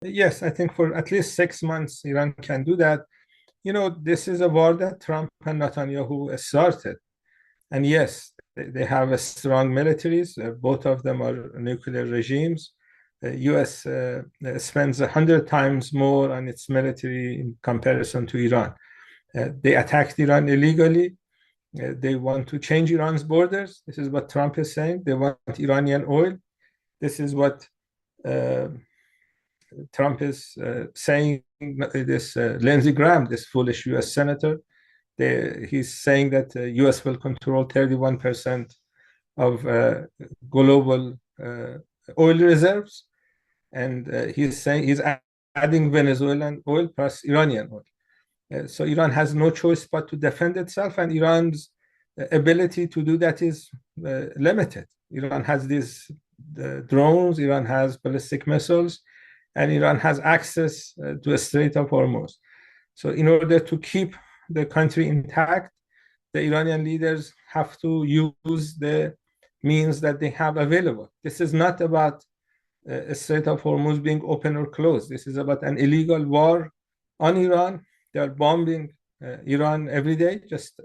Yes, I think for at least 6 months, Iran can do that. This is a war that Trump and Netanyahu started. And yes, they have a strong militaries. Both of them are nuclear regimes. The US spends 100 times more on its military in comparison to Iran. They attacked Iran illegally. They want to change Iran's borders. This is what Trump is saying. They want Iranian oil. This is what uh, Trump is saying. This Lindsey Graham, this foolish US senator, he's saying that US will control 31% of global oil reserves. And he's saying he's adding Venezuelan oil plus Iranian oil. So Iran has no choice but to defend itself, and Iran's ability to do that is limited. Iran has these drones, Iran has ballistic missiles, and Iran has access to a Strait of Hormuz. So in order to keep the country intact, the Iranian leaders have to use the means that they have available. This is not about a Strait of Hormuz being open or closed. This is about an illegal war on Iran. They are bombing Iran every day. Just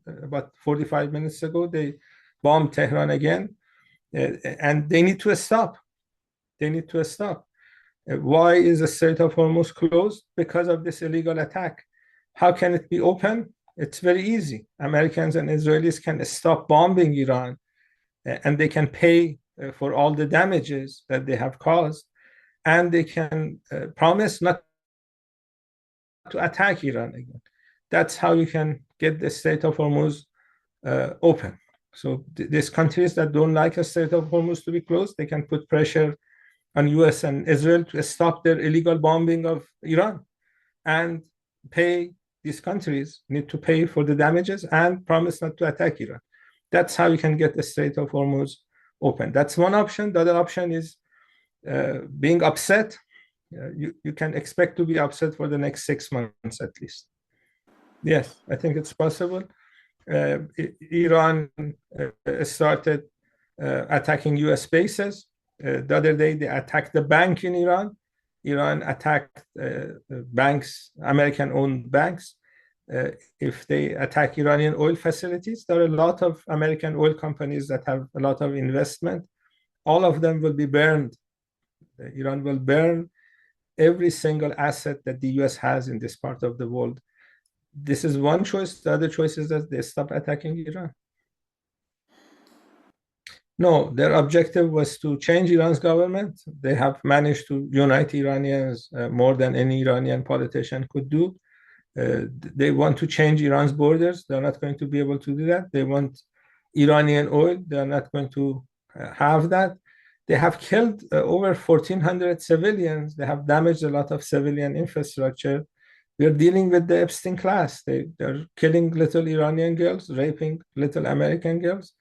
about 45 minutes ago, they bombed Tehran again, and they need to stop. They need to stop. Why is the Strait of Hormuz closed? Because of this illegal attack. How can it be open? It's very easy. Americans and Israelis can stop bombing Iran, and they can pay for all the damages that they have caused, and they can promise not to attack Iran again. That's how you can get the Strait of Hormuz open. So these countries that don't like a Strait of Hormuz to be closed, they can put pressure on US and Israel to stop their illegal bombing of Iran, and pay these countries need to pay for the damages and promise not to attack Iran. That's how you can get the Strait of Hormuz open. That's one option. The other option is being upset. You can expect to be upset for the next 6 months at least. Yes, I think it's possible. Iran started attacking US bases. The other day, they attacked the bank in Iran. Iran attacked banks, American-owned banks. If they attack Iranian oil facilities, there are a lot of American oil companies that have a lot of investment. All of them will be burned. Iran will burn every single asset that the US has in this part of the world. This is one choice. The other choice is that they stop attacking Iran. No, their objective was to change Iran's government. They have managed to unite Iranians more than any Iranian politician could do. They want to change Iran's borders. They're not going to be able to do that. They want Iranian oil. They're not going to have that. They have killed over 1,400 civilians. They have damaged a lot of civilian infrastructure. We're dealing with the Epstein class. They're killing little Iranian girls, raping little American girls.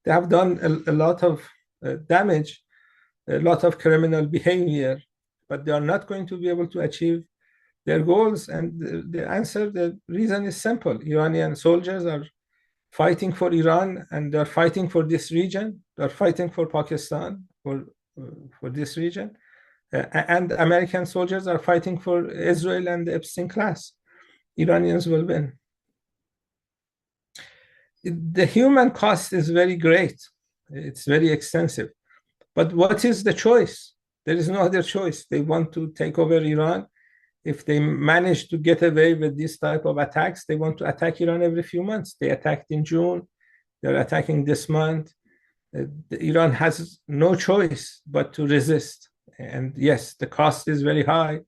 They have done a lot of damage, a lot of criminal behavior, but they are not going to be able to achieve their goals. And the reason is simple. Iranian soldiers are fighting for Iran, and they're fighting for this region. They're fighting for Pakistan, for this region. And American soldiers are fighting for Israel and the Epstein class. Iranians will win. The human cost is very great. It's very extensive. But what is the choice? There is no other choice. They want to take over Iran. If they manage to get away with this type of attacks, they want to attack Iran every few months. They attacked in June. They're attacking this month. Iran has no choice but to resist. And yes, the cost is very high,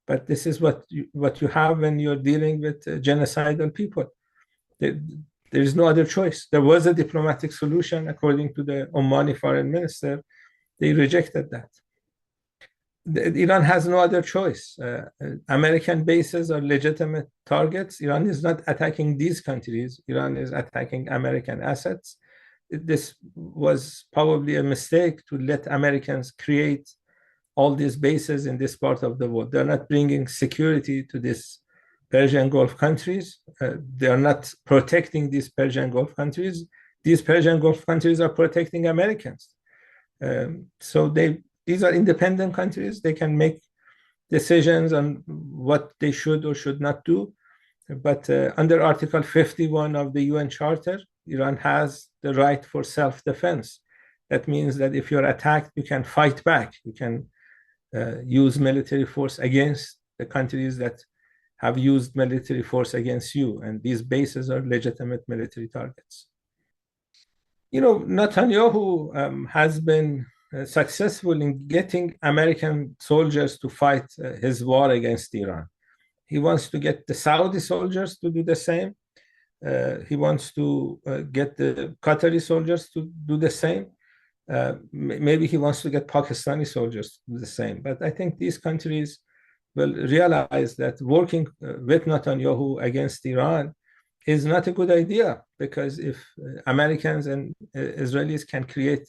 but this is what you have when you're dealing with genocidal people. There is no other choice. There was a diplomatic solution, according to the Omani foreign minister. They rejected that. Iran has no other choice. American bases are legitimate targets. Iran is not attacking these countries. Iran is attacking American assets. This was probably a mistake to let Americans create all these bases in this part of the world. They're not bringing security to these Persian Gulf countries. They are not protecting these Persian Gulf countries. These Persian Gulf countries are protecting Americans. So these are independent countries. They can make decisions on what they should or should not do. But under Article 51 of the UN Charter, Iran has the right for self-defense. That means that if you're attacked, you can fight back. You can use military force against the countries that have used military force against you. And these bases are legitimate military targets. Netanyahu has been successful in getting American soldiers to fight his war against Iran. He wants to get the Saudi soldiers to do the same. He wants to get the Qatari soldiers to do the same. Maybe he wants to get Pakistani soldiers to do the same. But I think these countries will realize that working with Netanyahu against Iran is not a good idea, because if Americans and Israelis can create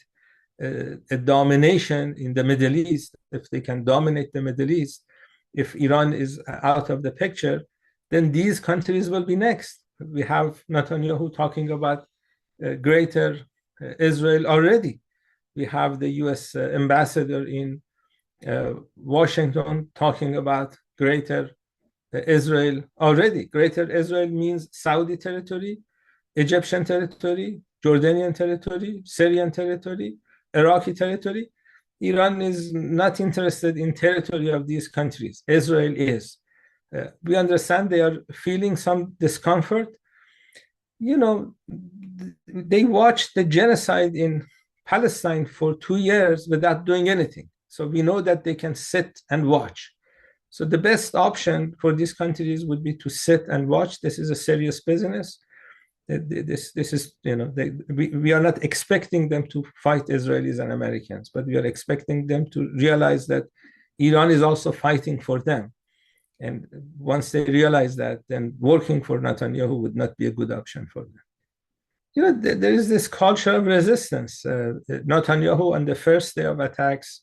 a domination in the Middle East, if they can dominate the Middle East, if Iran is out of the picture, then these countries will be next. We have Netanyahu talking about greater Israel already. We have the US ambassador in Washington talking about greater Israel already. Greater Israel means Saudi territory, Egyptian territory, Jordanian territory, Syrian territory, Iraqi territory. Iran is not interested in territory of these countries. Israel is. We understand they are feeling some discomfort. They watched the genocide in Palestine for 2 years without doing anything. So we know that they can sit and watch. So the best option for these countries would be to sit and watch. This is a serious business. This is, we are not expecting them to fight Israelis and Americans, but we are expecting them to realize that Iran is also fighting for them. And once they realize that, then working for Netanyahu would not be a good option for them. There is this culture of resistance. Netanyahu, on the first day of attacks,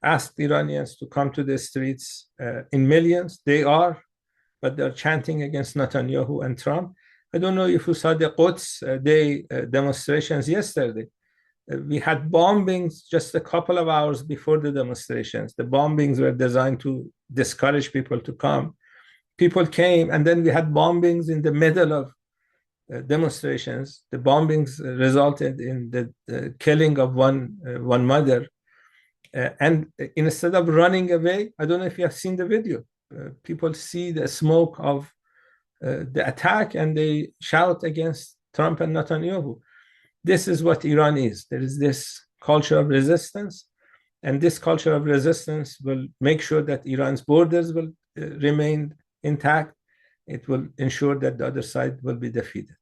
asked Iranians to come to the streets in millions. They are, but they're chanting against Netanyahu and Trump. I don't know if you saw the Quds Day demonstrations yesterday. We had bombings just a couple of hours before the demonstrations. The bombings were designed to discourage people to come. People came, and then we had bombings in the middle of demonstrations. The bombings resulted in the killing of one mother. And instead of running away, I don't know if you have seen the video. People see the smoke of the attack and they shout against Trump and Netanyahu. This is what Iran is. There is this culture of resistance, and this culture of resistance will make sure that Iran's borders will remain intact. It will ensure that the other side will be defeated.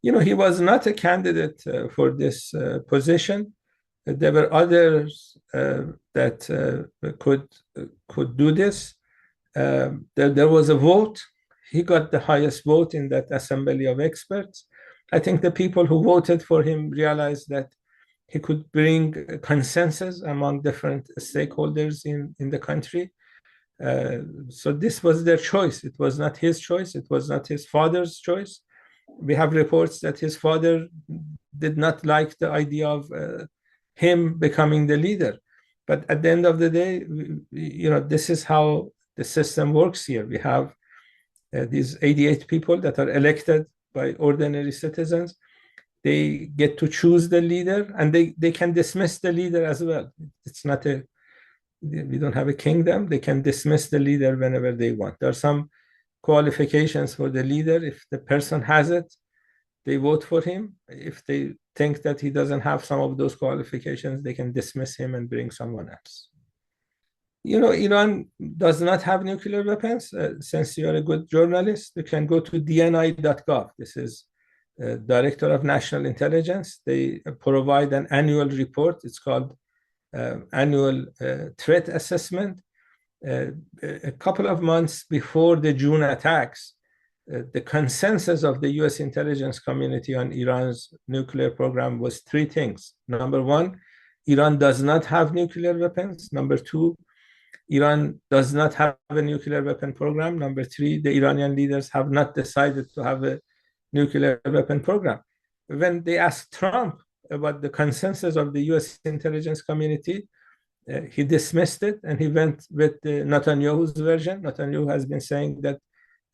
He was not a candidate for this position. There were others that could do this. There was a vote. He got the highest vote in that assembly of experts. I think the people who voted for him realized that he could bring consensus among different stakeholders in the country. So this was their choice. It was not his choice. It was not his father's choice. We have reports that his father did not like the idea of him becoming the leader. But at the end of the day, this is how the system works here. We have these 88 people that are elected by ordinary citizens. They get to choose the leader, and they can dismiss the leader as well. It's not we don't have a kingdom. They can dismiss the leader whenever they want. There are some qualifications for the leader. If the person has it, they vote for him. If they think that he doesn't have some of those qualifications, they can dismiss him and bring someone else. Iran does not have nuclear weapons. Since you're a good journalist, you can go to dni.gov. This is Director of National Intelligence. They provide an annual report. It's called Annual Threat Assessment. A couple of months before the June attacks, the consensus of the US intelligence community on Iran's nuclear program was three things. Number one, Iran does not have nuclear weapons. Number two, Iran does not have a nuclear weapon program. Number three, the Iranian leaders have not decided to have a nuclear weapon program. When they asked Trump about the consensus of the US intelligence community, He dismissed it and he went with Netanyahu's version. Netanyahu has been saying that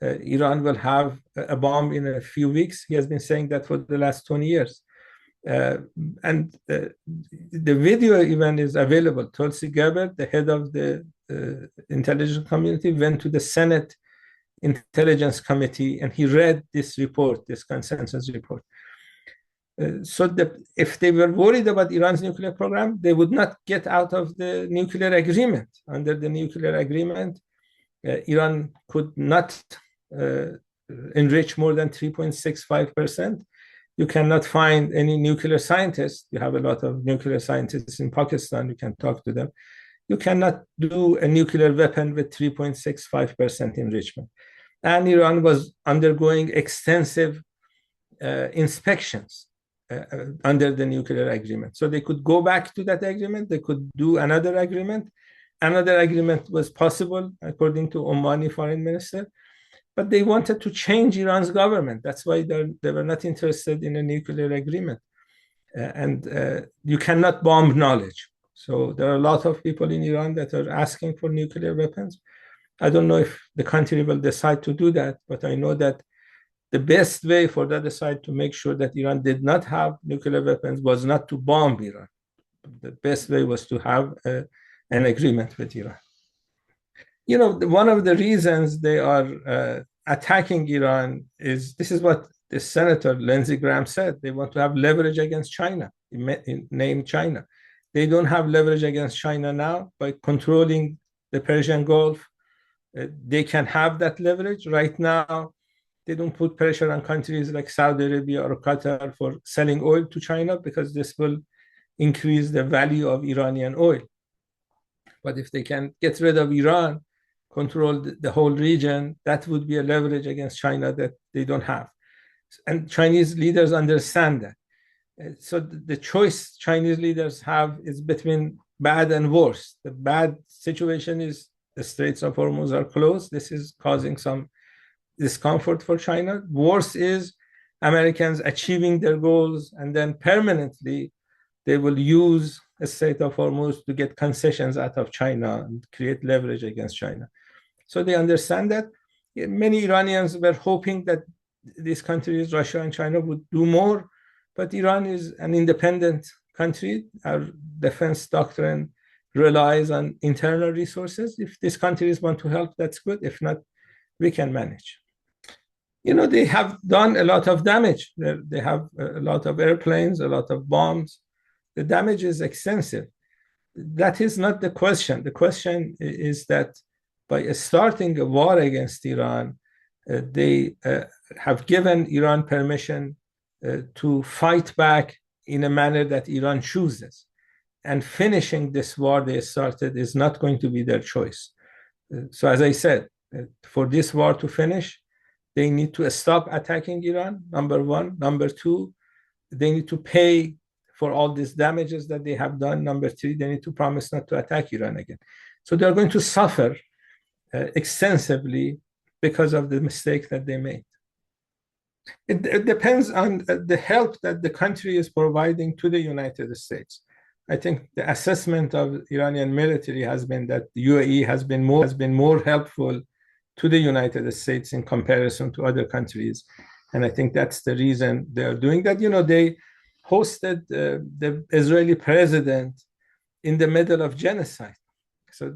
Iran will have a bomb in a few weeks. He has been saying that for the last 20 years. And the video even is available. Tulsi Gabbard, the head of the intelligence community, went to the Senate Intelligence Committee and he read this report, this consensus report. So if they were worried about Iran's nuclear program, they would not get out of the nuclear agreement. Under the nuclear agreement, Iran could not enrich more than 3.65%. You cannot find any nuclear scientists. You have a lot of nuclear scientists in Pakistan. You can talk to them. You cannot do a nuclear weapon with 3.65% enrichment. And Iran was undergoing extensive inspections under the nuclear agreement. So they could go back to that agreement. They could do another agreement. Another agreement was possible, according to Omani foreign minister. But they wanted to change Iran's government. That's why they were not interested in a nuclear agreement. And you cannot bomb knowledge. So there are a lot of people in Iran that are asking for nuclear weapons. I don't know if the country will decide to do that, but I know that the best way for the other side to make sure that Iran did not have nuclear weapons was not to bomb Iran. The best way was to have an agreement with Iran. You know, one of the reasons they are attacking Iran is, this is what the Senator Lindsey Graham said, they want to have leverage against China, name China. They don't have leverage against China now by controlling the Persian Gulf. They can have that leverage. Right now, they don't put pressure on countries like Saudi Arabia or Qatar for selling oil to China because this will increase the value of Iranian oil. But if they can get rid of Iran, control the whole region, that would be a leverage against China that they don't have. And Chinese leaders understand that. So the choice Chinese leaders have is between bad and worse. The bad situation is the Straits of Hormuz are closed. This is causing some discomfort for China. Worse is Americans achieving their goals and then permanently they will use the Strait of Hormuz to get concessions out of China and create leverage against China. So they understand that. Many Iranians were hoping that these countries, Russia and China, would do more, but Iran is an independent country. Our defense doctrine relies on internal resources. If these countries want to help, that's good. If not, we can manage. You know, they have done a lot of damage. They have a lot of airplanes, a lot of bombs. The damage is extensive. That is not the question. The question is that by starting a war against Iran, they have given Iran permission to fight back in a manner that Iran chooses. And finishing this war they started is not going to be their choice. So as I said, for this war to finish, they need to stop attacking Iran, number one. Number two, they need to pay for all these damages that they have done. Number three, they need to promise not to attack Iran again. So they're going to suffer extensively because of the mistake that they made. It depends on the help that the country is providing to the United States. I think the assessment of Iranian military has been that the UAE has been more helpful to the United States in comparison to other countries. And I think that's the reason they're doing that. You know, they hosted the Israeli president in the middle of genocide. So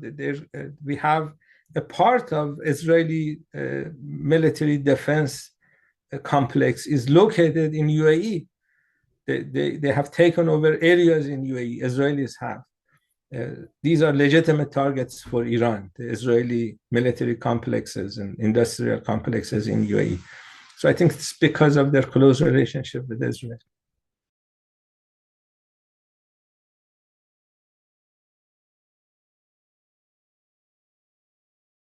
we have a part of Israeli military defense complex is located in UAE. They have taken over areas in UAE. Israelis have. These are legitimate targets for Iran, the Israeli military complexes and industrial complexes in UAE. So I think it's because of their close relationship with Israel.